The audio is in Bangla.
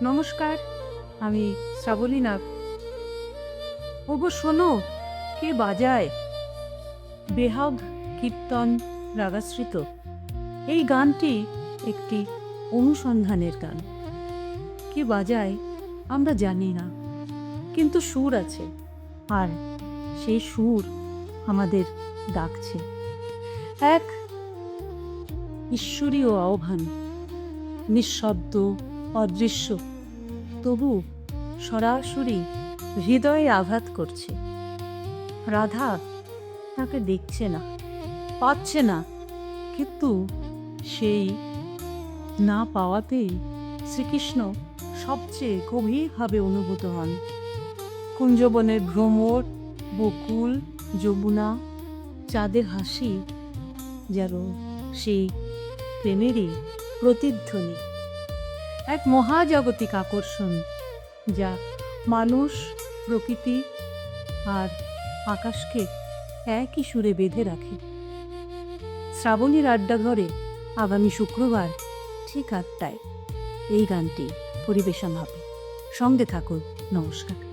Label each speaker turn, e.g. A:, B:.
A: নমস্কার, আমি শ্রাবণী নাগ। ওগো শোনো, কে বাজায় বেহাগ কীর্তন রাগাশ্রিত। এই গানটি একটি অনুসন্ধানের গান। কে বাজায় আমরা জানি না, কিন্তু সুর আছে, আর সেই সুর আমাদের ডাকছে। এক ঈশ্বরীয় আহ্বান, নিঃশব্দ, অদৃশ্য, তবু সরাসরি হৃদয়ে আঘাত করছে। রাধা তাকে দেখছে না, পাচ্ছে না, কিন্তু সেই না পাওয়াতেই শ্রীকৃষ্ণ সবচেয়ে গভীরভাবে অনুভূত হন। কুঞ্জবনের ভ্রমর, বকুল, যমুনা, চাঁদের হাসি যেন সেই প্রেমেরই প্রতিধ্বনি। এক মহাজাগতিক আকর্ষণ যা মানুষ, প্রকৃতি আর আকাশকে একই সুরে বেঁধে রাখে। শ্রাবণীর আড্ডাঘরে আগামী শুক্রবার ঠিক ৮টায় এই গানটি পরিবেশন হবে। সঙ্গে থাকুন। নমস্কার।